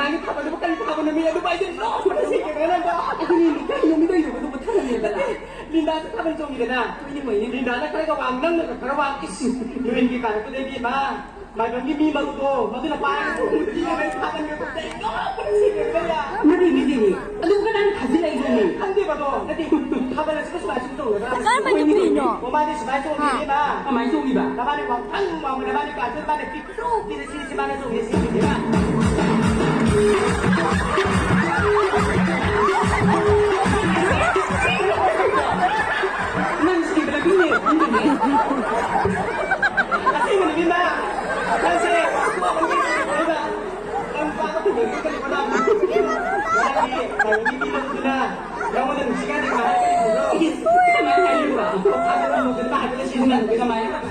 marami ka pa naman ka na may ano ba yun? No, sige ka na ba? Ako nilita, inumido yung ano ba talaga nila na? Linda sa kapan song ika na. Linda na kaya kawang nang nagkakarawang isu. Yung hindi ka, ito na hindi ma. Magandang mi maruto. Madula pa ako. Hindi na may kapan ka pa. No, sige ka na. Narinig. Ano ka nang kasi na ito ni? Hindi ba to? Hindi. Kapan na sa mas ito. Saan man yung Pino? Umani sa baso ni ba? Amay song iba. Kapan ni wang ang wang naman ni ka. Kapan ni pipro. Dito si mana song ni si ba? Nancy, bilagin eh. Kasi manigin na. Nancy, diba? Ang baka tumigil ka wala mo. Lagi, hindi lang ito na. Yang mo nang siya, di ba? Kita mahal kayo ba? Ang mo, di ba? Kita siya nang kita mahal.